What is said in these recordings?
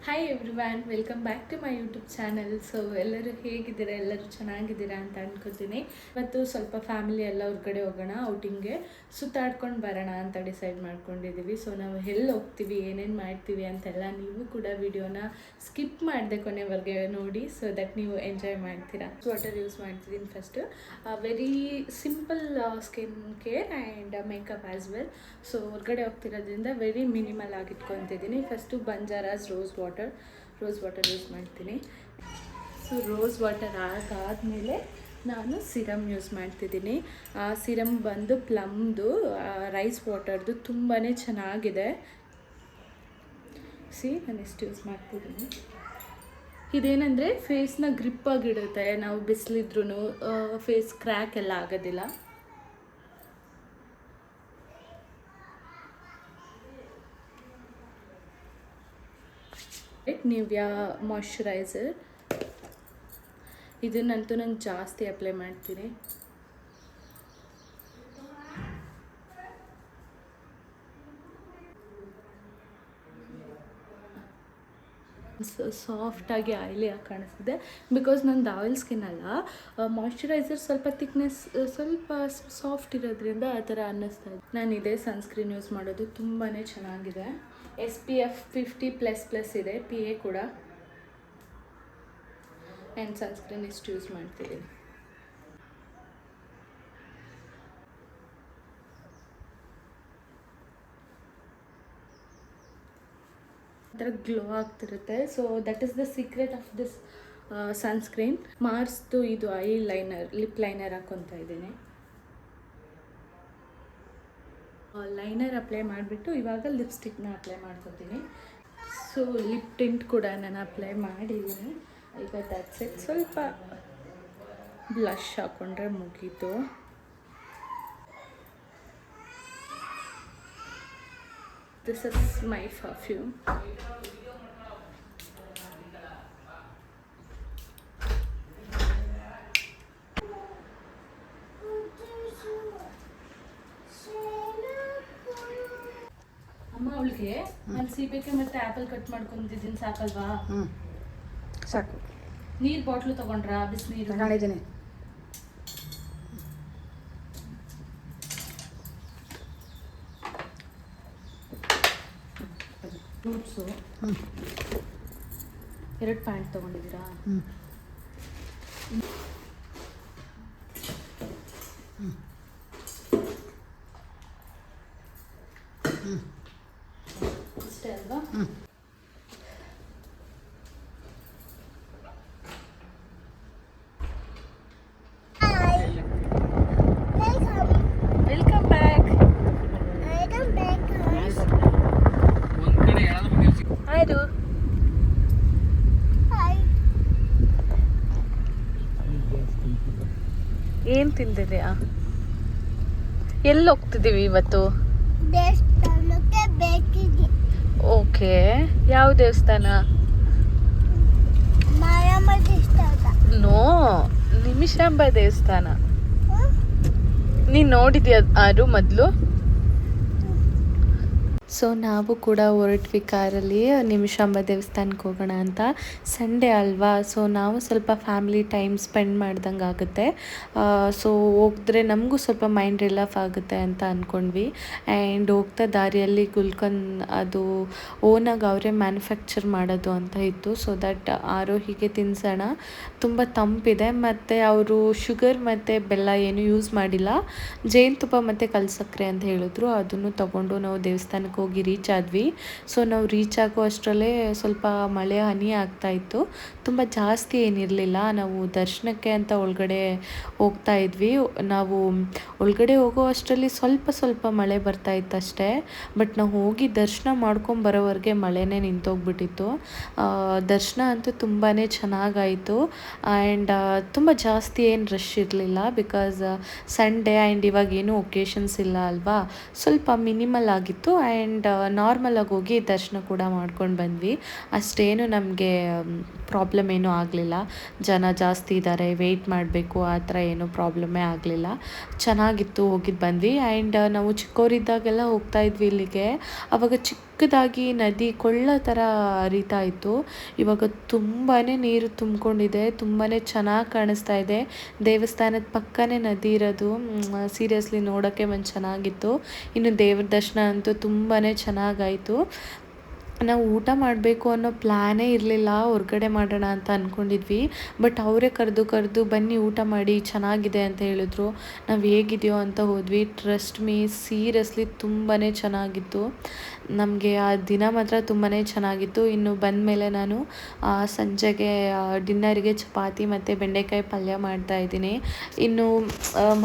Hi everyone, welcome back to my YouTube channel. So ಎಲ್ಲರೂ ಹೇಗಿದ್ದೀರಾ? ಎಲ್ಲರೂ ಚೆನ್ನಾಗಿದ್ದೀರಾ ಅಂತ ಅನ್ಕೋತೀನಿ. ಇವತ್ತು ಸ್ವಲ್ಪ ಫ್ಯಾಮಿಲಿ ಎಲ್ಲ ಹೊರಗಡೆ ಹೋಗೋಣ, ಔಟಿಂಗ್ಗೆ ಸುತ್ತಾಡ್ಕೊಂಡು ಬರೋಣ ಅಂತ ಡಿಸೈಡ್ ಮಾಡ್ಕೊಂಡಿದ್ದೀವಿ. ಸೊ ನಾವು ಎಲ್ಲಿ ಹೋಗ್ತೀವಿ, ಏನೇನು ಮಾಡ್ತೀವಿ ಅಂತೆಲ್ಲ ನೀವು ಕೂಡ ವಿಡಿಯೋನ ಸ್ಕಿಪ್ ಮಾಡಿದೆ ಕೊನೆವರೆಗೆ ನೋಡಿ, ಸೊ ದಟ್ ನೀವು ಎಂಜಾಯ್ ಮಾಡ್ತೀರಾ. ವಾಟರ್ ಯೂಸ್ ಮಾಡ್ತಿದ್ದೀನಿ first. Very simple skin care and makeup as well. So ಹೊರಗಡೆ ಹೋಗ್ತಿರೋದ್ರಿಂದ ವೆರಿ ಮಿನಿಮಲ್ ಆಗಿ ಇಟ್ಕೊತಿದ್ದೀನಿ. ಫಸ್ಟು ಬಂಜಾರಾಸ್ ರೋಸ್ ವಾಟರ್ ಯೂಸ್ ಮಾಡ್ತೀನಿ. ಸೊ ರೋಸ್ ವಾಟರ್ ಆಗಾದಮೇಲೆ ನಾನು ಸಿರಮ್ ಯೂಸ್ ಮಾಡ್ತಿದ್ದೀನಿ. ಆ ಸಿರಮ್ ಬಂದು ಪ್ಲಮ್ದು ರೈಸ್ ವಾಟರ್ದು ತುಂಬಾ ಚೆನ್ನಾಗಿದೆ. ನಾನು ಎಷ್ಟು ಯೂಸ್ ಮಾಡ್ತಿದ್ದೀನಿ. ಇದೇನೆಂದರೆ ಫೇಸ್ನ ಗ್ರಿಪ್ಪಾಗಿಡುತ್ತೆ, ನಾವು ಬಿಸಿಲಿದ್ರೂ ಫೇಸ್ ಕ್ರ್ಯಾಕ್ ಎಲ್ಲ ಆಗೋದಿಲ್ಲ. ನಿವ್ಯಾ ಮಾಯ್ಶ್ಚರೈಸರ್, ಇದನ್ನಂತೂ ನಾನು ಜಾಸ್ತಿ ಅಪ್ಲೈ ಮಾಡ್ತೀನಿ. ಸಾಫ್ಟಾಗಿ ಆಯಿಲಿಯಾಗಿ ಕಾಣಿಸ್ತಿದೆ ಬಿಕಾಸ್ ನಂದು ಆಯಿಲ್ ಸ್ಕಿನ್ ಅಲ್ಲ. ಮಾಯ್ಶ್ಚರೈಸರ್ ಸ್ವಲ್ಪ ಥಿಕ್ನೆಸ್, ಸ್ವಲ್ಪ ಸಾಫ್ಟ್ ಇರೋದ್ರಿಂದ ಆ ಥರ ಅನ್ನಿಸ್ತಾ ಇದೆ. ನಾನು ಇದೇ ಸನ್ಸ್ಕ್ರೀನ್ ಯೂಸ್ ಮಾಡೋದು, ತುಂಬಾ ಚೆನ್ನಾಗಿದೆ. SPF 50++ ಇದೆ, PA ಕೂಡ. ಆ್ಯಂಡ್ ಸನ್ಸ್ಕ್ರೀನ್ ಇಷ್ಟು ಯೂಸ್ ಮಾಡ್ತಿದ್ದೀನಿ. ಥರ ಗ್ಲೋ ಆಗ್ತಿರುತ್ತೆ. So that is the secret of this sunscreen. ಮಾರ್ಸ್ದು ಇದು ಲಿಪ್ ಲೈನರ್ ಹಾಕ್ಕೊತಾ ಇದ್ದೀನಿ. ಲೈನರ್ ಅಪ್ಲೈ ಮಾಡಿಬಿಟ್ಟು ಇವಾಗ ಲಿಪ್ಸ್ಟಿಕ್ನ ಅಪ್ಲೈ ಮಾಡ್ಕೊತೀನಿ. ಸೊ ಲಿಪ್ ಟಿಂಟ್ ಕೂಡ ನಾನು ಅಪ್ಲೈ ಮಾಡಿದ್ದೀನಿ. ಈಗ ದಟ್ಸ್ ಇಟ್. ಸ್ವಲ್ಪ ಬ್ಲಷ್ ಹಾಕ್ಕೊಂಡ್ರೆ ಮುಗೀತು. This is my perfume. ಅಮ್ಮ, ಅವಳಿಗೆ ನಾನು ಸೀಬೆಕಾಯಿ ಮತ್ತು ಆ್ಯಪಲ್ ಕಟ್ ಮಾಡ್ಕೊಂಡಿದ್ದೀನಿ, ಸಾಕಲ್ವಾ? ಸಾಕು. ನೀರು ಬಾಟ್ಲು ತೊಗೊಂಡ್ರಾ? ಬಿಸಿನೀರು ತಗೊಂಡಿದ್ದೀನಿ. ಫ್ರೂಟ್ಸು 2 ಪ್ಯಾಂಟ್ ತೊಗೊಂಡಿದ್ದೀರಾ? ಅಷ್ಟೇ ಅಲ್ವಾ? Welcome back. ಆಯ್ತು. ಏನು ತಿಂದಿದ್ಯಾ? ಎಲ್ಲಿ ಹೋಗ್ತಿದ್ದೀವಿ ಇವತ್ತು? ಓಕೆ, ಯಾವ ದೇವಸ್ಥಾನ? ನೋ, ನಿಮಿಷಾಂಬ ದೇವಸ್ಥಾನ. ನೀನು ನೋಡಿದ್ಯಾ ಅದು ಮೊದಲು? ಸೊ ನಾವು ಕೂಡ ಹೊರಟ್ವಿ ಕಾರಲ್ಲಿ ನಿಮಿಷಾಂಬ ದೇವಸ್ಥಾನಕ್ಕೆ ಹೋಗೋಣ ಅಂತ. ಸಂಡೇ ಅಲ್ವಾ, ಸೊ ನಾವು ಸ್ವಲ್ಪ ಫ್ಯಾಮಿಲಿ ಟೈಮ್ ಸ್ಪೆಂಡ್ ಮಾಡ್ದಂಗೆ ಆಗುತ್ತೆ. ಸೊ ಹೋಗಿದ್ರೆ ನಮಗೂ ಸ್ವಲ್ಪ ಮೈಂಡ್ ರಿಲೀಫ್ ಆಗುತ್ತೆ ಅಂತ ಅಂದ್ಕೊಂಡ್ವಿ. ಆ್ಯಂಡ್ ಹೋಗ್ತಾ ದಾರಿಯಲ್ಲಿ ಗುಲ್ಕಂದ್ ಅದು ಓನಾಗಿ ಅವರೇ ಮ್ಯಾನುಫ್ಯಾಕ್ಚರ್ ಮಾಡೋದು ಅಂತ ಇತ್ತು. ಸೊ ದಟ್ ಆರೋಹಿಗೆ ತಿನ್ಸೋಣ. ತುಂಬ ತಂಪಿದೆ, ಮತ್ತು ಅವರು ಶುಗರ್ ಮತ್ತು ಬೆಲ್ಲ ಏನು ಯೂಸ್ ಮಾಡಿಲ್ಲ, ಜೇನುತುಪ್ಪ ಮತ್ತು ಕಲ್ಸಕ್ಕರೆ ಅಂತ ಹೇಳಿದ್ರು. ಅದನ್ನು ತೊಗೊಂಡು ನಾವು ದೇವಸ್ಥಾನಕ್ಕೆ ಹೋಗಿ ರೀಚ್ ಆದ್ವಿ. ಸೊ ನಾವು ರೀಚ್ ಆಗೋ ಅಷ್ಟರಲ್ಲೇ ಸ್ವಲ್ಪ ಮಳೆ ಹನಿ ಆಗ್ತಾಯಿತ್ತು. ತುಂಬ ಜಾಸ್ತಿ ಏನಿರಲಿಲ್ಲ. ನಾವು ದರ್ಶನಕ್ಕೆ ಅಂತ ಒಳಗಡೆ ಹೋಗ್ತಾ ಇದ್ವಿ. ನಾವು ಒಳಗಡೆ ಹೋಗೋ ಅಷ್ಟರಲ್ಲಿ ಸ್ವಲ್ಪ ಮಳೆ ಬರ್ತಾಯಿತ್ತು ಅಷ್ಟೇ. ಬಟ್ ನಾವು ಹೋಗಿ ದರ್ಶನ ಮಾಡ್ಕೊಂಬರೋವರೆಗೆ ಮಳೆನೇ ನಿಂತೋಗ್ಬಿಟ್ಟಿತ್ತು. ದರ್ಶನ ಅಂತೂ ತುಂಬಾ ಚೆನ್ನಾಗಾಯಿತು. ಆ್ಯಂಡ್ ತುಂಬ ಜಾಸ್ತಿ ಏನು ರಶ್ ಇರಲಿಲ್ಲ, ಬಿಕಾಸ್ ಸಂಡೇ ಆ್ಯಂಡ್ ಇವಾಗ ಏನೂ ಒಕೇಶನ್ಸ್ ಇಲ್ಲ ಅಲ್ವಾ. ಸ್ವಲ್ಪ ಮಿನಿಮಲ್ ಆಗಿತ್ತು. ಆ್ಯಂಡ್ ನಾರ್ಮಲಾಗಿ ಹೋಗಿ ದರ್ಶನ ಕೂಡ ಮಾಡ್ಕೊಂಡು ಬಂದ್ವಿ. ಅಷ್ಟೇನು ನಮಗೆ ಪ್ರಾಬ್ಲಮ್ ಏನೂ ಆಗಲಿಲ್ಲ. ಜನ ಜಾಸ್ತಿ ಇದ್ದಾರೆ, ವೆಯ್ಟ್ ಮಾಡಬೇಕು, ಆ ಥರ ಏನೂ ಪ್ರಾಬ್ಲಮ್ಮೇ ಆಗಲಿಲ್ಲ. ಚೆನ್ನಾಗಿತ್ತು, ಹೋಗಿದ್ದು ಬಂದ್ವಿ. ಆ್ಯಂಡ್ ನಾವು ಚಿಕ್ಕವರಿದ್ದಾಗೆಲ್ಲ ಹೋಗ್ತಾಯಿದ್ವಿ ಇಲ್ಲಿಗೆ. ಆವಾಗ ಚಿಕ್ಕ ಚಿಕ್ಕದಾಗಿ ನದಿ ಕೊಳ್ಳ ಥರ ಹರಿತಾ ಇತ್ತು. ಇವಾಗ ತುಂಬಾ ನೀರು ತುಂಬಿಕೊಂಡಿದೆ, ತುಂಬಾ ಚೆನ್ನಾಗಿ ಕಾಣಿಸ್ತಾ ಇದೆ. ದೇವಸ್ಥಾನದ ಪಕ್ಕನೇ ನದಿ ಇರೋದು ಸೀರಿಯಸ್ಲಿ ನೋಡೋಕ್ಕೆ ಒಂದು ಚೆನ್ನಾಗಿತ್ತು. ಇನ್ನು ದೇವ್ರ ದರ್ಶನ ಅಂತೂ ತುಂಬಾ ಚೆನ್ನಾಗಾಯಿತು. ನಾವು ಊಟ ಮಾಡಬೇಕು ಅನ್ನೋ ಪ್ಲ್ಯಾನೇ ಇರಲಿಲ್ಲ, ಹೊರ್ಗಡೆ ಮಾಡೋಣ ಅಂತ ಅಂದ್ಕೊಂಡಿದ್ವಿ. ಬಟ್ ಅವರೇ ಕರೆದು ಬನ್ನಿ ಊಟ ಮಾಡಿ ಚೆನ್ನಾಗಿದೆ ಅಂತ ಹೇಳಿದ್ರು. ನಾವು ಹೇಗಿದೆಯೋ ಅಂತ ಹೋದ್ವಿ. ಟ್ರಸ್ಟ್ ಮೀ, ಸೀರಿಯಸ್ಲಿ ತುಂಬಾ ಚೆನ್ನಾಗಿತ್ತು. ನಮಗೆ ಆ ದಿನ ಮಾತ್ರ ತುಂಬಾ ಚೆನ್ನಾಗಿತ್ತು. ಇನ್ನು ಬಂದಮೇಲೆ ನಾನು ಸಂಜೆಗೆ ಡಿನ್ನರಿಗೆ ಚಪಾತಿ ಮತ್ತು ಬೆಂಡೆಕಾಯಿ ಪಲ್ಯ ಮಾಡ್ತಾಯಿದ್ದೀನಿ. ಇನ್ನು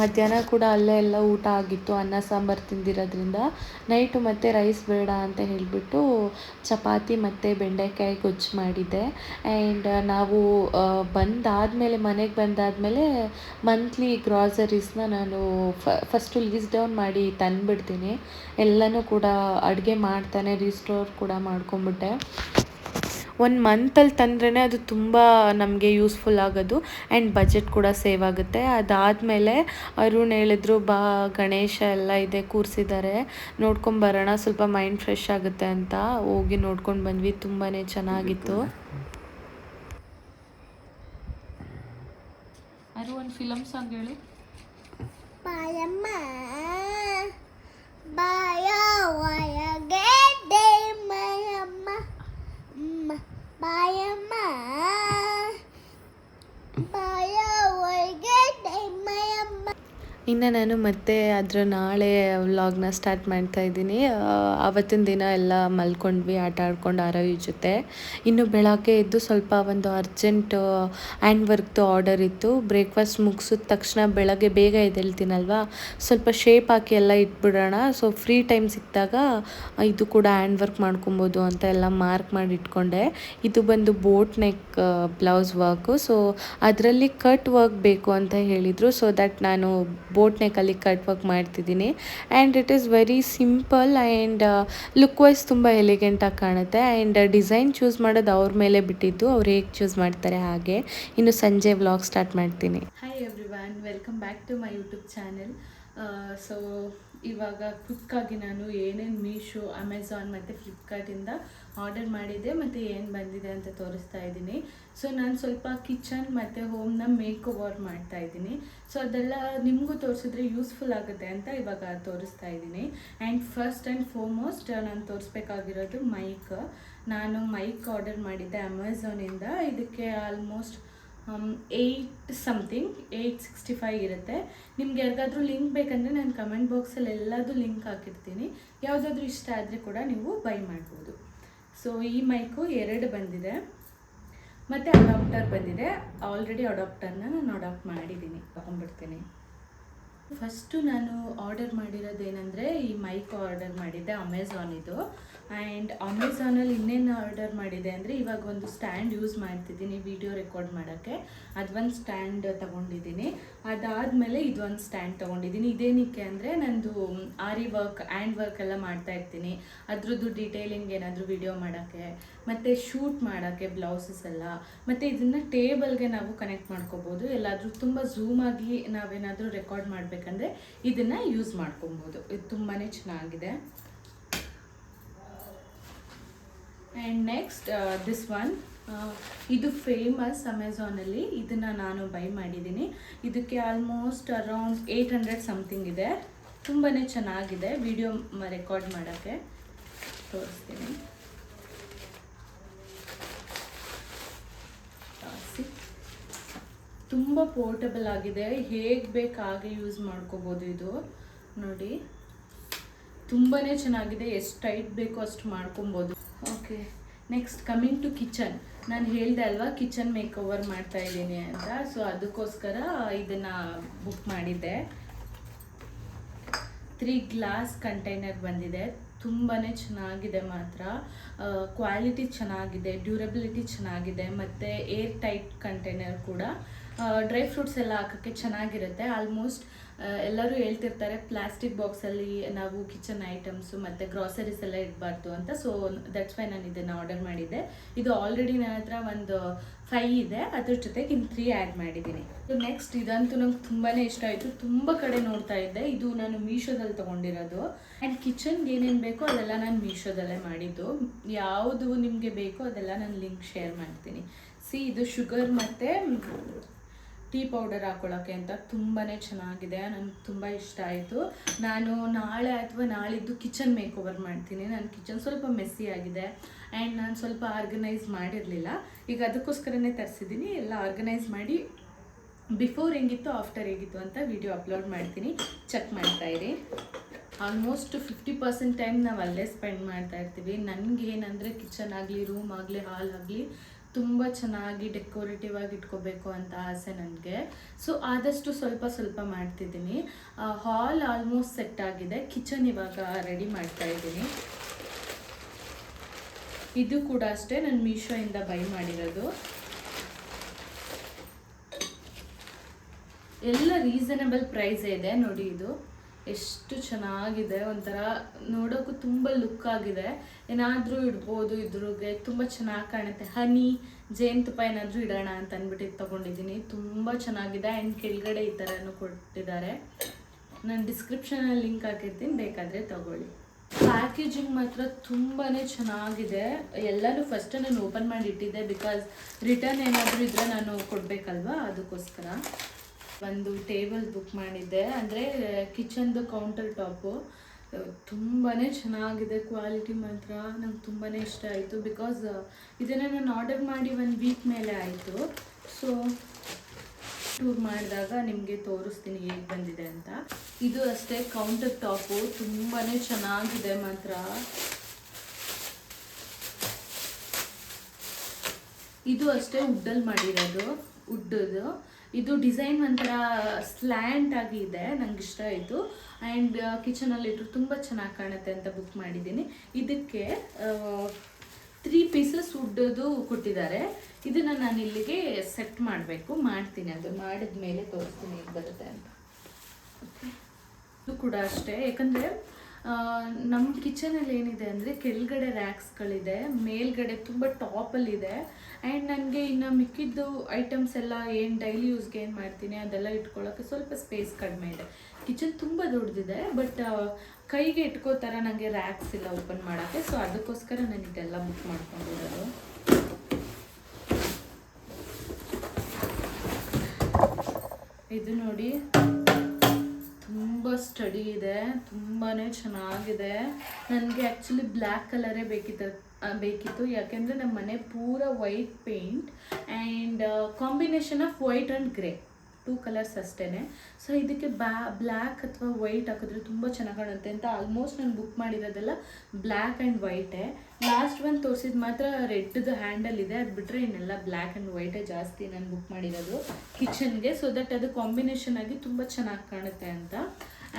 ಮಧ್ಯಾಹ್ನ ಕೂಡ ಅಲ್ಲೇ ಎಲ್ಲ ಊಟ ಆಗಿತ್ತು, ಅನ್ನ ಸಾಂಬಾರು ತಿಂದಿರೋದ್ರಿಂದ. ನೈಟು ಮತ್ತು ರೈಸ್ ಬೇಡ ಅಂತ ಹೇಳಿಬಿಟ್ಟು ಚಪಾತಿ ಮತ್ತು ಬೆಂಡೆಕಾಯಿ ಗೊಜ್ಜು ಮಾಡಿದ್ದೆ. ಆ್ಯಂಡ್ ನಾವು ಮನೆಗೆ ಬಂದಾದಮೇಲೆ ಮಂತ್ಲಿ ಗ್ರಾಸರೀಸ್ನ ನಾನು ಫಸ್ಟು ಲೀಸ್ಟ್ ಡೌನ್ ಮಾಡಿ ತಂದುಬಿಡ್ತೀನಿ. ಎಲ್ಲನೂ ಕೂಡ ಅಡುಗೆ ಮಾಡ್ತಾನೆ ರೀಸ್ಟೋರ್ ಕೂಡ ಮಾಡ್ಕೊಂಬಿಟ್ಟೆ. 1 ಮಂತಲ್ಲಿ ತಂದ್ರೇ ಅದು ತುಂಬ ನಮಗೆ ಯೂಸ್ಫುಲ್ ಆಗೋದು ಆ್ಯಂಡ್ ಬಜೆಟ್ ಕೂಡ ಸೇವ್ ಆಗುತ್ತೆ. ಅದಾದಮೇಲೆ ಅರುಣ್ ಹೇಳಿದ್ರು, ಬಾ ಗಣೇಶ ಎಲ್ಲ ಇದೆ ಕೂರಿಸಿದ್ದಾರೆ, ನೋಡ್ಕೊಂಬರೋಣ, ಸ್ವಲ್ಪ ಮೈಂಡ್ ಫ್ರೆಶ್ ಆಗುತ್ತೆ ಅಂತ ಹೋಗಿ ನೋಡ್ಕೊಂಡು ಬಂದ್ವಿ. ತುಂಬಾ ಚೆನ್ನಾಗಿತ್ತು. ಅರು ಒಂದು ಫಿಲಮ್ ಸಾಂಗ್ ಹೇಳಿ. ಬಾಯಮ್ಮ ಬಾಯ ಒಳಗೆ ಮಯಮ್ಮ ಬಾಯಮ್ಮ ಬಾಯ ಒಳಗೆ ಮಯಮ್ಮ. ಇನ್ನು ನಾನು ಮತ್ತೆ ಅದರ ನಾಳೆ ವ್ಲಾಗ್ನ ಸ್ಟಾರ್ಟ್ ಮಾಡ್ತಾಯಿದ್ದೀನಿ. ಆವತ್ತಿನ ದಿನ ಎಲ್ಲ ಮಲ್ಕೊಂಡ್ವಿ ಆಟ ಆಡ್ಕೊಂಡು ಆರವಿ ಜೊತೆ. ಇನ್ನು ಬೆಳಗ್ಗೆ ಎದ್ದು ಸ್ವಲ್ಪ ಒಂದು ಅರ್ಜೆಂಟ್ ಹ್ಯಾಂಡ್ ವರ್ಕ್ದು ಆರ್ಡರ್ ಇತ್ತು. ಬ್ರೇಕ್ಫಾಸ್ಟ್ ಮುಗಿಸಿದ ತಕ್ಷಣ ಬೆಳಗ್ಗೆ ಬೇಗ ಎದ್ದೇಳ್ತೀನಲ್ವ, ಸ್ವಲ್ಪ ಶೇಪ್ ಹಾಕಿ ಎಲ್ಲ ಇಟ್ಬಿಡೋಣ. ಸೊ ಫ್ರೀ ಟೈಮ್ ಸಿಕ್ಕಿದಾಗ ಇದು ಕೂಡ ಹ್ಯಾಂಡ್ ವರ್ಕ್ ಮಾಡ್ಕೊಬೋದು ಅಂತ ಎಲ್ಲ ಮಾರ್ಕ್ ಮಾಡಿ ಇಟ್ಕೊಂಡೆ. ಇದು ಬಂದು boat neck blouse work. So ಅದರಲ್ಲಿ ಕಟ್ ವರ್ಕ್ ಬೇಕು ಅಂತ ಹೇಳಿದರು. ಸೊ ದಟ್ ನಾನು ಬೋಟ್ ನೆಕ್ಕಲ್ಲಿ ಕಟ್ ವರ್ಕ್ ಮಾಡ್ತಿದ್ದೀನಿ. And it is very simple and look wise ತುಂಬ ಎಲಿಗೆಂಟಾಗಿ ಕಾಣುತ್ತೆ. ಆ್ಯಂಡ್ ಡಿಸೈನ್ ಚೂಸ್ ಮಾಡೋದು ಅವ್ರ ಮೇಲೆ ಬಿಟ್ಟಿದ್ದು, ಅವ್ರು ಹೇಗೆ ಚೂಸ್ ಮಾಡ್ತಾರೆ ಹಾಗೆ. ಇನ್ನು ಸಂಜೆ ವ್ಲಾಗ್ ಸ್ಟಾರ್ಟ್ ಮಾಡ್ತೀನಿ. Hi everyone, welcome back to my YouTube channel. So ಇವಾಗ ಕ್ವಿಕ್ಕಾಗಿ ನಾನು ಏನೇನು ಮೀಶೋ, ಅಮೆಝಾನ್ ಮತ್ತು ಫ್ಲಿಪ್ಕಾರ್ಟಿಂದ ಆರ್ಡರ್ ಮಾಡಿದ್ದೆ ಮತ್ತು ಏನು ಬಂದಿದೆ ಅಂತ ತೋರಿಸ್ತಾ ಇದ್ದೀನಿ. ಸೊ ನಾನು ಸ್ವಲ್ಪ ಕಿಚನ್ ಮತ್ತು ಹೋಮ್ನ ಮೇಕ್ ಓವರ್ ಮಾಡ್ತಾಯಿದ್ದೀನಿ. ಸೊ ಅದೆಲ್ಲ ನಿಮಗೂ ತೋರಿಸಿದ್ರೆ ಯೂಸ್ಫುಲ್ ಆಗುತ್ತೆ ಅಂತ ಇವಾಗ ತೋರಿಸ್ತಾ ಇದ್ದೀನಿ. ಆ್ಯಂಡ್ ಫಸ್ಟ್ ಆ್ಯಂಡ್ ಫಾರ್ಮೋಸ್ಟ್ ನಾನು ತೋರಿಸ್ಬೇಕಾಗಿರೋದು ಮೈಕ್. ನಾನು ಮೈಕ್ ಆರ್ಡರ್ ಮಾಡಿದ್ದೆ ಅಮೆಝಾನಿಂದ. ಇದಕ್ಕೆ ಆಲ್ಮೋಸ್ಟ್ 865 ಇರುತ್ತೆ. ನಿಮ್ಗೆ ಯಾರಿಗಾದ್ರೂ ಲಿಂಕ್ ಬೇಕಂದರೆ ನಾನು ಕಮೆಂಟ್ ಬಾಕ್ಸಲ್ಲಿ ಎಲ್ಲದೂ ಲಿಂಕ್ ಹಾಕಿರ್ತೀನಿ. ಯಾವುದಾದ್ರೂ ಇಷ್ಟ ಆದರೆ ಕೂಡ ನೀವು ಬೈ ಮಾಡ್ಬೋದು. ಸೊ ಈ ಮೈಕು 2 ಬಂದಿದೆ ಮತ್ತು ಅಡಾಪ್ಟರ್ ಬಂದಿದೆ. ಆಲ್ರೆಡಿ ಅಡಾಪ್ಟರ್ನ ನಾನು ಅಡಾಪ್ಟ್ ಮಾಡಿದ್ದೀನಿ, ತಗೊಂಡ್ಬಿಡ್ತೀನಿ. ಫಸ್ಟು ನಾನು ಆರ್ಡರ್ ಮಾಡಿರೋದೇನೆಂದರೆ ಈ ಮೈಕ್ ಆರ್ಡರ್ ಮಾಡಿದ್ದೆ ಅಮೆಝಾನಿದು. ಆ್ಯಂಡ್ ಅಮೆಝಾನಲ್ಲಿ ಇನ್ನೇನು ಆರ್ಡರ್ ಮಾಡಿದೆ ಅಂದರೆ ಇವಾಗ ಒಂದು ಸ್ಟ್ಯಾಂಡ್ ಯೂಸ್ ಮಾಡ್ತಿದ್ದೀನಿ ವಿಡಿಯೋ ರೆಕಾರ್ಡ್ ಮಾಡೋಕ್ಕೆ. ಅದೊಂದು ಸ್ಟ್ಯಾಂಡ್ ತೊಗೊಂಡಿದ್ದೀನಿ. ಅದಾದಮೇಲೆ ಇದೊಂದು ಸ್ಟ್ಯಾಂಡ್ ತೊಗೊಂಡಿದ್ದೀನಿ. ಇದೇನಕ್ಕೆ ಅಂದರೆ ನಂದು ಆರಿ ವರ್ಕ್, ಹ್ಯಾಂಡ್ ವರ್ಕ್ ಎಲ್ಲ ಮಾಡ್ತಾಯಿರ್ತೀನಿ. ಅದ್ರದ್ದು ಡೀಟೇಲಿಂಗ್ ಏನಾದರೂ ವಿಡಿಯೋ ಮಾಡೋಕ್ಕೆ ಮತ್ತು ಶೂಟ್ ಮಾಡೋಕ್ಕೆ ಬ್ಲೌಸಸ್ ಎಲ್ಲ. ಮತ್ತು ಇದನ್ನು ಟೇಬಲ್ಗೆ ನಾವು ಕನೆಕ್ಟ್ ಮಾಡ್ಕೋಬೋದು. ಎಲ್ಲಾದರೂ ತುಂಬ ಝೂಮಾಗಿ ನಾವೇನಾದರೂ ರೆಕಾರ್ಡ್ ಮಾಡಬೇಕಂದ್ರೆ ಇದನ್ನು ಯೂಸ್ ಮಾಡ್ಕೊಬೋದು. ಇದು ತುಂಬಾ ಚೆನ್ನಾಗಿದೆ. ಆ್ಯಂಡ್ ನೆಕ್ಸ್ಟ್ ದಿಸ್ ಒನ್, ಇದು ಫೇಮಸ್ ಅಮೆಝಾನಲ್ಲಿ. ಇದನ್ನು ನಾನು ಬೈ ಮಾಡಿದ್ದೀನಿ. ಇದಕ್ಕೆ ಆಲ್ಮೋಸ್ಟ್ ಅರೌಂಡ್ 800 ಸಮಥಿಂಗ್ ಇದೆ. ತುಂಬಾ ಚೆನ್ನಾಗಿದೆ ವಿಡಿಯೋ ರೆಕಾರ್ಡ್ ಮಾಡೋಕ್ಕೆ. ತೋರಿಸ್ತೀನಿ. ತುಂಬ ಪೋರ್ಟಬಲ್ ಆಗಿದೆ, ಹೇಗೆ ಬೇಕು ಹಾಗೆ ಯೂಸ್ ಮಾಡ್ಕೋಬೋದು. ಇದು ನೋಡಿ ತುಂಬಾ ಚೆನ್ನಾಗಿದೆ, ಎಷ್ಟು ಟೈಟ್ ಬೇಕೋ ಅಷ್ಟು ಮಾಡ್ಕೊಬೋದು. Okay, next coming to kitchen. ನಾನು ಹೇಳಿದೆ ಅಲ್ವಾ ಕಿಚನ್ ಮೇಕ್ ಓವರ್ ಮಾಡ್ತಾಯಿದ್ದೀನಿ ಅಂತ. ಸೊ ಅದಕ್ಕೋಸ್ಕರ ಇದನ್ನು ಬುಕ್ ಮಾಡಿದ್ದೆ. 3 ಗ್ಲಾಸ್ ಕಂಟೈನರ್ ಬಂದಿದೆ. ತುಂಬಾ ಚೆನ್ನಾಗಿದೆ ಮಾತ್ರ. ಕ್ವಾಲಿಟಿ ಚೆನ್ನಾಗಿದೆ, ಡ್ಯೂರಬಿಲಿಟಿ ಚೆನ್ನಾಗಿದೆ ಮತ್ತು ಏರ್ ಟೈಟ್ ಕಂಟೈನರ್ ಕೂಡ. ಡ್ರೈ ಫ್ರೂಟ್ಸ್ ಎಲ್ಲ ಹಾಕೋಕ್ಕೆ ಚೆನ್ನಾಗಿರುತ್ತೆ. ಆಲ್ಮೋಸ್ಟ್ ಎಲ್ಲರೂ ಹೇಳ್ತಿರ್ತಾರೆ ಪ್ಲಾಸ್ಟಿಕ್ ಬಾಕ್ಸಲ್ಲಿ ನಾವು ಕಿಚನ್ ಐಟಮ್ಸು ಮತ್ತು ಗ್ರಾಸರೀಸ್ ಎಲ್ಲ ಇಡಬಾರ್ದು ಅಂತ. ಸೊ ದಟ್ಸ್ ವೈ ನಾನು ಇದನ್ನು ಆರ್ಡರ್ ಮಾಡಿದ್ದೆ. ಇದು ಆಲ್ರೆಡಿ ನನ್ನ ಹತ್ರ ಒಂದು 5 ಇದೆ, ಅದ್ರ ಜೊತೆಗೆ ಇನ್ನು 3 ಆ್ಯಡ್ ಮಾಡಿದ್ದೀನಿ. ನೆಕ್ಸ್ಟ್ ಇದಂತೂ ನಂಗೆ ತುಂಬಾ ಇಷ್ಟ ಆಯಿತು. ತುಂಬ ಕಡೆ ನೋಡ್ತಾ ಇದ್ದೆ. ಇದು ನಾನು ಮೀಶೋದಲ್ಲಿ ತೊಗೊಂಡಿರೋದು. ಆ್ಯಂಡ್ ಕಿಚನ್ಗೆ ಏನೇನು ಬೇಕೋ ಅದೆಲ್ಲ ನಾನು ಮೀಶೋದಲ್ಲೇ ಮಾಡಿದ್ದು. ಯಾವುದು ನಿಮಗೆ ಬೇಕೋ ಅದೆಲ್ಲ ನಾನು ಲಿಂಕ್ ಶೇರ್ ಮಾಡ್ತೀನಿ. ಇದು ಶುಗರ್ ಮತ್ತು ಟೀ ಪೌಡರ್ ಹಾಕೊಳ್ಳೋಕ್ಕೆ ಅಂತ ತುಂಬಾ ಚೆನ್ನಾಗಿದೆ. ನನಗೆ ತುಂಬ ಇಷ್ಟ ಆಯಿತು. ನಾನು ನಾಳೆ ಅಥವಾ ನಾಳಿದ್ದು ಕಿಚನ್ ಮೇಕ್ ಓವರ್ ಮಾಡ್ತೀನಿ. ನನ್ನ ಕಿಚನ್ ಸ್ವಲ್ಪ ಮೆಸ್ಸಿ ಆಗಿದೆ ಆ್ಯಂಡ್ ನಾನು ಸ್ವಲ್ಪ ಆರ್ಗನೈಸ್ ಮಾಡಿರಲಿಲ್ಲ. ಈಗ ಅದಕ್ಕೋಸ್ಕರನೇ ತರಿಸಿದ್ದೀನಿ. ಎಲ್ಲ ಆರ್ಗನೈಸ್ ಮಾಡಿ ಬಿಫೋರ್ ಹೆಂಗಿತ್ತು ಆಫ್ಟರ್ ಹೇಗಿತ್ತು ಅಂತ ವಿಡಿಯೋ ಅಪ್ಲೋಡ್ ಮಾಡ್ತೀನಿ, ಚೆಕ್ ಮಾಡ್ತಾಯಿರಿ. ಆಲ್ಮೋಸ್ಟ್ 50% ಟೈಮ್ ನಾವು ಅಲ್ಲೇ ಸ್ಪೆಂಡ್ ಮಾಡ್ತಾ ಇರ್ತೀವಿ. ನನಗೆ ಏನಂದರೆ ಕಿಚನ್ ಆಗಲಿ, ರೂಮ್ ಆಗಲಿ, ಹಾಲ್ ಆಗಲಿ ತುಂಬ ಚೆನ್ನಾಗಿ ಡೆಕೋರೇಟಿವ್ ಆಗಿ ಇಟ್ಕೋಬೇಕು ಅಂತ ಆಸೆ ನನಗೆ. ಸೊ ಆದಷ್ಟು ಸ್ವಲ್ಪ ಮಾಡ್ತಿದ್ದೀನಿ. ಹಾಲ್ ಆಲ್ಮೋಸ್ಟ್ ಸೆಟ್ ಆಗಿದೆ. ಕಿಚನ್ ಇವಾಗ ರೆಡಿ ಮಾಡ್ತಾ ಇದ್ದೀನಿ. ಇದು ಕೂಡ ಅಷ್ಟೇ ನಾನು ಮೀಶೋಯಿಂದ ಬೈ ಮಾಡಿರೋದು. ಎಲ್ಲ ರೀಸನಬಲ್ ಪ್ರೈಸ್ ಇದೆ ನೋಡಿ. ಇದು ಎಷ್ಟು ಚೆನ್ನಾಗಿದೆ, ಒಂಥರ ನೋಡೋಕ್ಕೂ ತುಂಬ ಲುಕ್ ಆಗಿದೆ. ಏನಾದರೂ ಇಡ್ಬೋದು ಇದ್ರಿಗೆ, ತುಂಬ ಚೆನ್ನಾಗಿ ಕಾಣುತ್ತೆ. ಹನಿ ಜೇನುತುಪ್ಪ ಏನಾದರೂ ಇಡೋಣ ಅಂತ ಅಂದ್ಬಿಟ್ಟು ಇದು ತೊಗೊಂಡಿದ್ದೀನಿ. ತುಂಬ ಚೆನ್ನಾಗಿದೆ. ಆ್ಯಂಡ್ ಕೆಳಗಡೆ ಈ ಥರನೂ ಕೊಟ್ಟಿದ್ದಾರೆ. ನಾನು ಡಿಸ್ಕ್ರಿಪ್ಷನಲ್ಲಿ ಲಿಂಕ್ ಹಾಕಿರ್ತೀನಿ, ಬೇಕಾದರೆ ತಗೊಳ್ಳಿ. ಪ್ಯಾಕೇಜಿಂಗ್ ಮಾತ್ರ ತುಂಬಾ ಚೆನ್ನಾಗಿದೆ. ಎಲ್ಲನೂ ಫಸ್ಟ್ ನಾನು ಓಪನ್ ಮಾಡಿ ಇಟ್ಟಿದ್ದೆ, ಬಿಕಾಸ್ ರಿಟರ್ನ್ ಏನಾದರೂ ಇದ್ದರೆ ನಾನು ಕೊಡಬೇಕಲ್ವಾ, ಅದಕ್ಕೋಸ್ಕರ. ಒಂದು ಟೇಬಲ್ ಬುಕ್ ಮಾಡಿದ್ದೆ, ಅಂದರೆ ಕಿಚನ್ದು ಕೌಂಟರ್ ಟಾಪು. ತುಂಬಾ ಚೆನ್ನಾಗಿದೆ. ಕ್ವಾಲಿಟಿ ಮಾತ್ರ ನಂಗೆ ತುಂಬಾ ಇಷ್ಟ ಆಯಿತು. ಬಿಕಾಸ್ ಇದನ್ನು ನಾನು ಆರ್ಡರ್ ಮಾಡಿ 1 ವೀಕ್ ಮೇಲೆ ಆಯಿತು. ಸೊ ಟೂರ್ ಮಾಡಿದಾಗ ನಿಮಗೆ ತೋರಿಸ್ತೀನಿ ಹೇಗೆ ಬಂದಿದೆ ಅಂತ. ಇದು ಅಷ್ಟೇ ಕೌಂಟರ್ ಟಾಪು ತುಂಬಾ ಚೆನ್ನಾಗಿದೆ ಮಾತ್ರ. ಇದು ಅಷ್ಟೇ ವುಡ್ಡಲ್ಲಿ ಮಾಡಿರೋದು, ವುಡ್ಡದು. ಇದು ಡಿಸೈನ್ ಒಂಥರ ಸ್ಲ್ಯಾಂಟ್ ಆಗಿ ಇದೆ, ನಂಗೆ ಇಷ್ಟ ಆಯಿತು. ಆ್ಯಂಡ್ ಕಿಚನಲ್ಲಿ ಇಟ್ಟರು ತುಂಬ ಚೆನ್ನಾಗಿ ಕಾಣುತ್ತೆ ಅಂತ ಬುಕ್ ಮಾಡಿದ್ದೀನಿ. ಇದಕ್ಕೆ 3 ಪೀಸಸ್ ವುಡ್ಡದು ಕೊಟ್ಟಿದ್ದಾರೆ. ಇದನ್ನು ನಾನು ಇಲ್ಲಿಗೆ ಸೆಟ್ ಮಾಡ್ತೀನಿ. ಅದು ಮಾಡಿದ ಮೇಲೆ ತೋರಿಸ್ತೀನಿ ಹೇಗೆ ಬರುತ್ತೆ ಅಂತ. ಓಕೆ, ಇದು ಕೂಡ ಅಷ್ಟೇ. ಯಾಕಂದರೆ ನಮ್ಮ ಕಿಚನಲ್ಲಿ ಏನಿದೆ ಅಂದರೆ ಕೆಳಗಡೆ ರ್ಯಾಕ್ಸ್ಗಳಿದೆ, ಮೇಲ್ಗಡೆ ತುಂಬ ಟಾಪಲ್ಲಿದೆ. ಆ್ಯಂಡ್ ನನಗೆ ಇನ್ನು ಮಿಕ್ಕಿದ್ದು ಐಟಮ್ಸ್ ಎಲ್ಲ ಏನು ಡೈಲಿ ಯೂಸ್ಗೆ ಏನು ಮಾಡ್ತೀನಿ ಅದೆಲ್ಲ ಇಟ್ಕೊಳ್ಳೋಕ್ಕೆ ಸ್ವಲ್ಪ ಸ್ಪೇಸ್ ಕಡಿಮೆ ಇದೆ. ಕಿಚನ್ ತುಂಬ ದೊಡ್ಡದಿದೆ, ಬಟ್ ಕೈಗೆ ಇಟ್ಕೋ ಥರ ನನಗೆ ರ್ಯಾಕ್ಸ್ ಇಲ್ಲ ಓಪನ್ ಮಾಡೋಕ್ಕೆ. ಸೊ ಅದಕ್ಕೋಸ್ಕರ ನಾನು ಇದೆಲ್ಲ ಬುಕ್ ಮಾಡ್ಕೊಂಡಿರೋದು. ಇದು ನೋಡಿ, ತುಂಬ ಸ್ಟಡಿ ಇದೆ, ತುಂಬಾ ಚೆನ್ನಾಗಿದೆ. ನನಗೆ ಆ್ಯಕ್ಚುಲಿ ಬ್ಲ್ಯಾಕ್ ಕಲರೇ ಬೇಕಿತ್ತು. ಯಾಕೆಂದರೆ ನಮ್ಮ ಮನೆ ಪೂರ white paint and combination of white and grey, 2 colours ಅಷ್ಟೇ. ಸೊ ಇದಕ್ಕೆ ಬ್ಲ್ಯಾಕ್ ಅಥವಾ ವೈಟ್ ಹಾಕಿದ್ರೆ ತುಂಬ ಚೆನ್ನಾಗಿ ಕಾಣುತ್ತೆ ಅಂತ ಆಲ್ಮೋಸ್ಟ್ ನಾನು ಬುಕ್ ಮಾಡಿರೋದೆಲ್ಲ ಬ್ಲ್ಯಾಕ್ ಆ್ಯಂಡ್ ವೈಟೇ. ಲಾಸ್ಟ್ ಒಂದು ತೋರಿಸಿದ ಮಾತ್ರ ರೆಡ್ದು ಹ್ಯಾಂಡಲ್ ಇದೆ, ಅದು ಬಿಟ್ಟರೆ ಇನ್ನೆಲ್ಲ ಬ್ಲ್ಯಾಕ್ ಆ್ಯಂಡ್ ವೈಟೇ ಜಾಸ್ತಿ ನಾನು ಬುಕ್ ಮಾಡಿರೋದು ಕಿಚನ್ಗೆ. ಸೊ ದಟ್ ಅದು ಕಾಂಬಿನೇಷನ್ ಆಗಿ ತುಂಬ ಚೆನ್ನಾಗಿ ಕಾಣುತ್ತೆ ಅಂತ.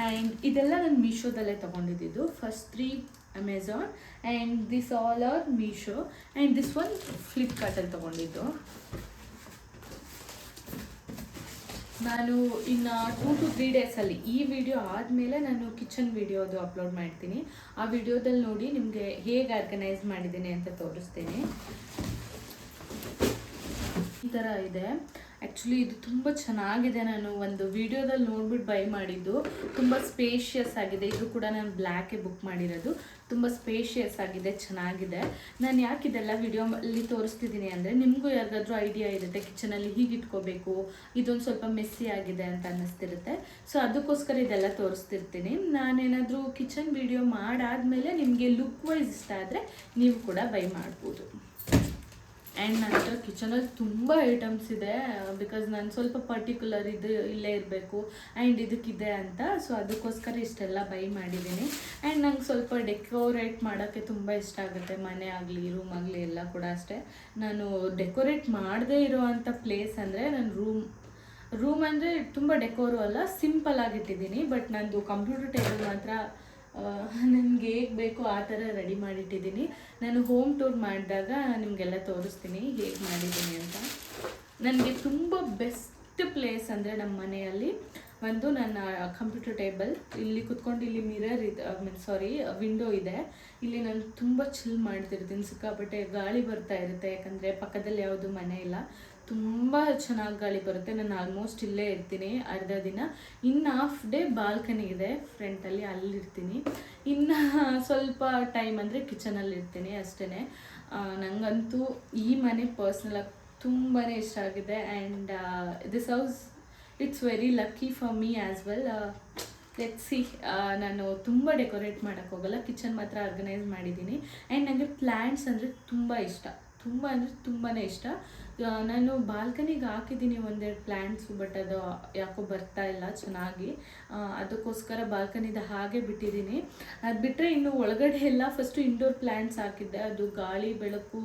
ಆ್ಯಂಡ್ ಇದೆಲ್ಲ ನಾನು ಮೀಶೋದಲ್ಲೇ ತೊಗೊಂಡಿದ್ದು. First 3 Amazon and this all are Meesho and this one ಫ್ಲಿಪ್ಕಾರ್ಟಲ್ಲಿ ತೊಗೊಂಡಿದ್ದು. ನಾನು ಇನ್ನು 2 to 3 ಡೇಸಲ್ಲಿ ಈ ವಿಡಿಯೋ ಆದಮೇಲೆ ನಾನು ಕಿಚನ್ ವಿಡಿಯೋದು ಅಪ್ಲೋಡ್ ಮಾಡ್ತೀನಿ. ಆ ವಿಡಿಯೋದಲ್ಲಿ ನೋಡಿ ನಿಮಗೆ ಹೇಗೆ ಆರ್ಗನೈಸ್ ಮಾಡಿದ್ದೀನಿ ಅಂತ ತೋರಿಸ್ತೀನಿ. ಈ ಥರ ಇದೆ. ಆ್ಯಕ್ಚುಲಿ ಇದು ತುಂಬ ಚೆನ್ನಾಗಿದೆ. ನಾನು ಒಂದು ವಿಡಿಯೋದಲ್ಲಿ ನೋಡ್ಬಿಟ್ಟು ಬೈ ಮಾಡಿದ್ದು. ತುಂಬ ಸ್ಪೇಷಿಯಸ್ ಆಗಿದೆ. ಇದು ಕೂಡ ನಾನು ಬ್ಲ್ಯಾಕೇ ಬುಕ್ ಮಾಡಿರೋದು. ತುಂಬ ಸ್ಪೇಷಿಯಸ್ ಆಗಿದೆ, ಚೆನ್ನಾಗಿದೆ. ನಾನು ಯಾಕೆ ಇದೆಲ್ಲ ವಿಡಿಯೋಲ್ಲಿ ತೋರಿಸ್ತಿದ್ದೀನಿ ಅಂದರೆ ನಿಮಗೂ ಯಾರಿಗಾದ್ರೂ ಐಡಿಯಾ ಇರುತ್ತೆ ಕಿಚನಲ್ಲಿ ಹೀಗೆ ಇಟ್ಕೋಬೇಕು, ಇದೊಂದು ಸ್ವಲ್ಪ ಮೆಸ್ಸಿ ಆಗಿದೆ ಅಂತ ಅನ್ನಿಸ್ತಿರುತ್ತೆ. ಸೊ ಅದಕ್ಕೋಸ್ಕರ ಇದೆಲ್ಲ ತೋರಿಸ್ತಿರ್ತೀನಿ. ನಾನೇನಾದರೂ ಕಿಚನ್ ವಿಡಿಯೋ ಮಾಡಾದಮೇಲೆ ನಿಮಗೆ ಲುಕ್ ವೈಸ್ ಇಷ್ಟ ಆದರೆ ನೀವು ಕೂಡ ಬೈ ಮಾಡ್ಬೋದು. ಆ್ಯಂಡ್ ನನ್ನ ಹತ್ರ ಕಿಚನಲ್ಲಿ ತುಂಬ ಐಟಮ್ಸ್ ಇದೆ, ಬಿಕಾಸ್ ನಾನು ಸ್ವಲ್ಪ ಪರ್ಟಿಕ್ಯುಲರ್ ಇದು ಇಲ್ಲೇ ಇರಬೇಕು ಆ್ಯಂಡ್ ಇದಕ್ಕಿದೆ ಅಂತ. ಸೊ ಅದಕ್ಕೋಸ್ಕರ ಇಷ್ಟೆಲ್ಲ ಬೈ ಮಾಡಿದ್ದೀನಿ. ಆ್ಯಂಡ್ ನಂಗೆ ಸ್ವಲ್ಪ ಡೆಕೋರೇಟ್ ಮಾಡೋಕ್ಕೆ ತುಂಬ ಇಷ್ಟ ಆಗುತ್ತೆ. ಮನೆ ಆಗಲಿ, ರೂಮ್ ಆಗಲಿ ಎಲ್ಲ ಕೂಡ ಅಷ್ಟೇ. ನಾನು ಡೆಕೋರೇಟ್ ಮಾಡದೇ ಇರೋವಂಥ ಪ್ಲೇಸ್ ಅಂದರೆ ನನ್ನ ರೂಮ್ ಅಂದರೆ ತುಂಬ ಡೆಕೋರು ಅಲ್ಲ, ಸಿಂಪಲ್ ಆಗಿಟ್ಟಿದ್ದೀನಿ. ಬಟ್ ನಂದು ಕಂಪ್ಯೂಟರ್ ಟೇಬಲ್ ಮಾತ್ರ ನನಗೆ ಹೇಗೆ ಬೇಕೋ ಆ ಥರ ರೆಡಿ ಮಾಡಿಟ್ಟಿದ್ದೀನಿ. ನಾನು ಹೋಮ್ ಟೂರ್ ಮಾಡಿದಾಗ ನಿಮಗೆಲ್ಲ ತೋರಿಸ್ತೀನಿ ಹೇಗೆ ಮಾಡಿದ್ದೀನಿ ಅಂತ. ನನಗೆ ತುಂಬ ಬೆಸ್ಟ್ ಪ್ಲೇಸ್ ಅಂದರೆ ನಮ್ಮ ಮನೆಯಲ್ಲಿ ಒಂದು ನನ್ನ ಕಂಪ್ಯೂಟರ್ ಟೇಬಲ್, ಇಲ್ಲಿ ಕುತ್ಕೊಂಡು ಇಲ್ಲಿ ಮಿರರ್ ಇದೆ, ವಿಂಡೋ ಇದೆ. ಇಲ್ಲಿ ನಾನು ತುಂಬ ಚಿಲ್ ಮಾಡ್ತಿರ್ತೀನಿ, ಸಿಕ್ಕಾಪಟ್ಟೆ ಗಾಳಿ ಬರ್ತಾ ಇರುತ್ತೆ, ಯಾಕಂದರೆ ಪಕ್ಕದಲ್ಲಿ ಯಾವುದು ಮನೆ ಇಲ್ಲ, ತುಂಬ ಚೆನ್ನಾಗಿ ಗಾಳಿ ಬರುತ್ತೆ. ನಾನು ಆಲ್ಮೋಸ್ಟ್ ಇಲ್ಲೇ ಇರ್ತೀನಿ ಅರ್ಧ ದಿನ. ಇನ್ನು ಹಾಫ್ ಡೇ ಬಾಲ್ಕನಿ ಇದೆ ಫ್ರಂಟಲ್ಲಿ, ಅಲ್ಲಿರ್ತೀನಿ. ಇನ್ನು ಸ್ವಲ್ಪ ಟೈಮ್ ಅಂದರೆ ಕಿಚನಲ್ಲಿ ಇರ್ತೀನಿ ಅಷ್ಟೇ. ನನಗಂತೂ ಈ ಮನೆ ಪರ್ಸ್ನಲಾಗಿ ತುಂಬಾ ಇಷ್ಟ ಆಗಿದೆ. And this house it's very lucky for me as well. Let's see. ನಾನು ತುಂಬ ಡೆಕೋರೇಟ್ ಮಾಡೋಕ್ಕೆ ಹೋಗಲ್ಲ, ಕಿಚನ್ ಮಾತ್ರ ಆರ್ಗನೈಸ್ ಮಾಡಿದ್ದೀನಿ. ಆ್ಯಂಡ್ ನನಗೆ ಪ್ಲ್ಯಾಂಟ್ಸ್ ಅಂದರೆ ತುಂಬ ಇಷ್ಟ, ತುಂಬ ಅಂದರೆ ತುಂಬಾ ಇಷ್ಟ. ನಾನು ಬಾಲ್ಕನಿಗೆ ಹಾಕಿದ್ದೀನಿ ಒಂದೆರಡು ಪ್ಲ್ಯಾಂಟ್ಸು, ಬಟ್ ಅದು ಯಾಕೋ ಬರ್ತಾ ಇಲ್ಲ ಚೆನ್ನಾಗಿ. ಅದಕ್ಕೋಸ್ಕರ ಬಾಲ್ಕನಿದ ಹಾಗೆ ಬಿಟ್ಟಿದ್ದೀನಿ. ಅದು ಬಿಟ್ಟರೆ ಇನ್ನು ಒಳಗಡೆ ಎಲ್ಲ ಫಸ್ಟು ಇಂಡೋರ್ ಪ್ಲ್ಯಾಂಟ್ಸ್ ಹಾಕಿದ್ದೆ, ಅದು ಗಾಳಿ ಬೆಳಕು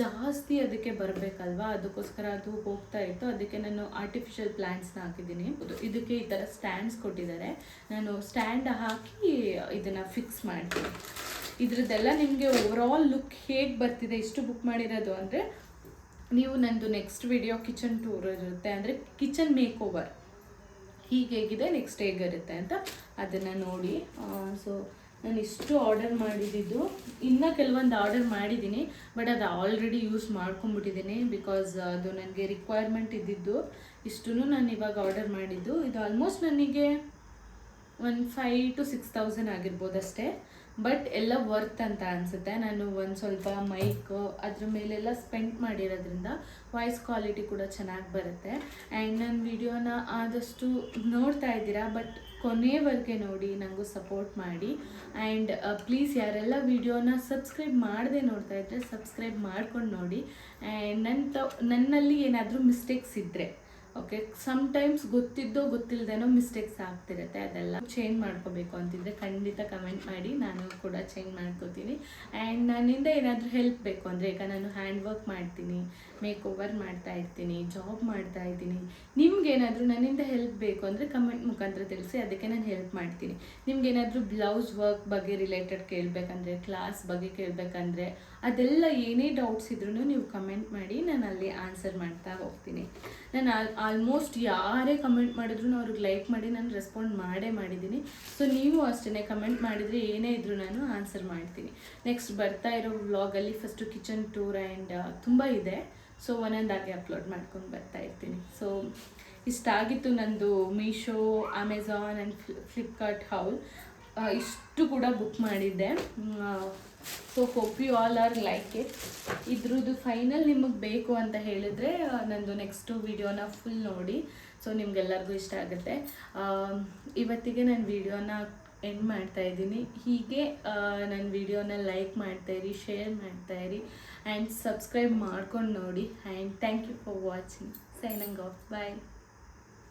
ಜಾಸ್ತಿ ಅದಕ್ಕೆ ಬರಬೇಕಲ್ವಾ, ಅದಕ್ಕೋಸ್ಕರ ಅದು ಹೋಗ್ತಾ ಇತ್ತು. ಅದಕ್ಕೆ ನಾನು ಆರ್ಟಿಫಿಷಿಯಲ್ ಪ್ಲ್ಯಾಂಟ್ಸ್ನ ಹಾಕಿದ್ದೀನಿ. ಇದಕ್ಕೆ ಈ ಥರ ಸ್ಟ್ಯಾಂಡ್ಸ್ ಕೊಟ್ಟಿದ್ದಾರೆ, ನಾನು ಸ್ಟ್ಯಾಂಡ್ ಹಾಕಿ ಇದನ್ನು ಫಿಕ್ಸ್ ಮಾಡ್ತೀನಿ. ಇದ್ರದ್ದೆಲ್ಲ ನಿಮಗೆ ಓವರಾಲ್ ಲುಕ್ ಹೇಗೆ ಬರ್ತಿದೆ ಇಷ್ಟು ಬುಕ್ ಮಾಡಿರೋದು ಅಂದರೆ, ನೀವು ನಂದು ನೆಕ್ಸ್ಟ್ ವಿಡಿಯೋ ಕಿಚನ್ ಟೂರ್ ಇರುತ್ತೆ, ಅಂದರೆ ಕಿಚನ್ ಮೇಕ್ ಓವರ್ ಹೀಗೇಗಿದೆ, ನೆಕ್ಸ್ಟ್ ಹೇಗಿರುತ್ತೆ ಅಂತ ಅದನ್ನು ನೋಡಿ. ಸೊ ನಾನು ಇಷ್ಟು ಆರ್ಡರ್ ಮಾಡಿದ್ದು, ಇನ್ನೂ ಕೆಲವೊಂದು ಆರ್ಡರ್ ಮಾಡಿದ್ದೀನಿ, ಬಟ್ ಅದು ಆಲ್ರೆಡಿ ಯೂಸ್ ಮಾಡ್ಕೊಂಬಿಟ್ಟಿದ್ದೀನಿ, ಬಿಕಾಸ್ ಅದು ನನಗೆ ರಿಕ್ವೈರ್ಮೆಂಟ್ ಇದ್ದಿದ್ದು. ಇಷ್ಟೂ ನಾನು ಇವಾಗ ಆರ್ಡರ್ ಮಾಡಿದ್ದು. ಇದು ಆಲ್ಮೋಸ್ಟ್ ನನಗೆ ಒಂದು 5,000 to 6,000 ಆಗಿರ್ಬೋದು ಅಷ್ಟೇ, ಬಟ್ ಎಲ್ಲ ವರ್ತ್ ಅಂತ ಅನಿಸುತ್ತೆ. ನಾನು ಒಂದು ಸ್ವಲ್ಪ ಮೈಕ್ ಅದ್ರ ಮೇಲೆಲ್ಲ ಸ್ಪೆಂಡ್ ಮಾಡಿರೋದ್ರಿಂದ ವಾಯ್ಸ್ ಕ್ವಾಲಿಟಿ ಕೂಡ ಚೆನ್ನಾಗಿ ಬರುತ್ತೆ. ಆ್ಯಂಡ್ ನನ್ನ ವಿಡಿಯೋನ ಆದಷ್ಟು ನೋಡ್ತಾ ಇದ್ದೀರಾ, ಬಟ್ ಕೊನೆವರೆಗೆ ನೋಡಿ, ನನಗೂ ಸಪೋರ್ಟ್ ಮಾಡಿ. ಆ್ಯಂಡ್ ಪ್ಲೀಸ್ ಯಾರೆಲ್ಲ ವಿಡಿಯೋನ ಸಬ್ಸ್ಕ್ರೈಬ್ ಮಾಡದೆ ನೋಡ್ತಾ ಇದ್ದರೆ ಸಬ್ಸ್ಕ್ರೈಬ್ ಮಾಡ್ಕೊಂಡು ನೋಡಿ. ಆ್ಯಂಡ್ ನನ್ನಲ್ಲಿ ಏನಾದರೂ ಮಿಸ್ಟೇಕ್ಸ್ ಇದ್ದರೆ, ಓಕೆ, ಸಮ್ಟೈಮ್ಸ್ ಗೊತ್ತಿದ್ದೋ ಗೊತ್ತಿಲ್ಲದೇನೋ ಮಿಸ್ಟೇಕ್ಸ್ ಆಗ್ತಿರುತ್ತೆ, ಅದೆಲ್ಲ ಚೇಂಜ್ ಮಾಡ್ಕೋಬೇಕು ಅಂತಿದ್ರೆ ಖಂಡಿತ ಕಮೆಂಟ್ ಮಾಡಿ, ನಾನು ಕೂಡ ಚೇಂಜ್ ಮಾಡ್ಕೋತೀನಿ. ಆ್ಯಂಡ್ ನನ್ನಿಂದ ಏನಾದರೂ ಹೆಲ್ಪ್ ಬೇಕು ಅಂದರೆ, ಈಗ ನಾನು ಹ್ಯಾಂಡ್ ವರ್ಕ್ ಮಾಡ್ತೀನಿ, ಮೇಕ್ ಓವರ್ ಮಾಡ್ತಾ ಇರ್ತೀನಿ, ಜಾಬ್ ಮಾಡ್ತಾ ಇದ್ದೀನಿ, ನಿಮ್ಗೇನಾದರೂ ನನ್ನಿಂದ ಹೆಲ್ಪ್ ಬೇಕು ಅಂದರೆ ಕಮೆಂಟ್ ಮುಖಾಂತರ ತಿಳಿಸಿ, ಅದಕ್ಕೆ ನಾನು ಹೆಲ್ಪ್ ಮಾಡ್ತೀನಿ. ನಿಮ್ಗೇನಾದರೂ ಬ್ಲೌಸ್ ವರ್ಕ್ ಬಗ್ಗೆ ರಿಲೇಟೆಡ್ ಕೇಳಬೇಕಂದ್ರೆ, ಕ್ಲಾಸ್ ಬಗ್ಗೆ ಕೇಳಬೇಕಂದ್ರೆ, ಅದೆಲ್ಲ ಏನೇ ಡೌಟ್ಸ್ ಇದ್ರೂ ನೀವು ಕಮೆಂಟ್ ಮಾಡಿ, ನಾನು ಅಲ್ಲಿ ಆನ್ಸರ್ ಮಾಡ್ತಾ ಹೋಗ್ತೀನಿ. ನಾನು ಆಲ್ಮೋಸ್ಟ್ ಯಾರೇ ಕಮೆಂಟ್ ಮಾಡಿದ್ರು ಅವ್ರಿಗೆ ಲೈಕ್ ಮಾಡಿ ನಾನು ರೆಸ್ಪಾಂಡ್ ಮಾಡಿದ್ದೀನಿ. ಸೊ ನೀವು ಅಷ್ಟೇ ಕಮೆಂಟ್ ಮಾಡಿದರೆ ಏನೇ ಇದ್ರೂ ನಾನು ಆನ್ಸರ್ ಮಾಡ್ತೀನಿ. ನೆಕ್ಸ್ಟ್ ಬರ್ತಾ ಇರೋ ವ್ಲಾಗಲ್ಲಿ ಫಸ್ಟು ಕಿಚನ್ ಟೂರ್ ಆ್ಯಂಡ್ ತುಂಬ ಇದೆ, ಸೊ ಒಂದೊಂದಾಗಿ ಅಪ್ಲೋಡ್ ಮಾಡ್ಕೊಂಡು ಬರ್ತಾ ಇರ್ತೀನಿ. ಸೊ ಇಷ್ಟಾಗಿತ್ತು ನಂದು Meesho, Amazon and Flipkart haul ಇಷ್ಟು ಕೂಡ ಬುಕ್ ಮಾಡಿದ್ದೆ. So hope you all are like it. ಇದ್ರದ್ದು ಫೈನಲ್ ನಿಮಗೆ ಬೇಕು ಅಂತ ಹೇಳಿದರೆ ನಂದು ನೆಕ್ಸ್ಟು ವಿಡಿಯೋನ ಫುಲ್ ನೋಡಿ, ಸೊ ನಿಮಗೆಲ್ಲರಿಗೂ ಇಷ್ಟ ಆಗುತ್ತೆ. ಇವತ್ತಿಗೆ ನಾನು ವಿಡಿಯೋನ ಎಂಡ್ ಮಾಡ್ತಾಯಿದ್ದೀನಿ. ಹೀಗೆ ನನ್ನ ವಿಡಿಯೋನ ಲೈಕ್ ಮಾಡ್ತಾಯಿರಿ, ಶೇರ್ ಮಾಡ್ತಾಯಿರಿ ಆ್ಯಂಡ್ ಸಬ್ಸ್ಕ್ರೈಬ್ ಮಾಡ್ಕೊಂಡು ನೋಡಿ. And thank you for watching. Signing off. Bye.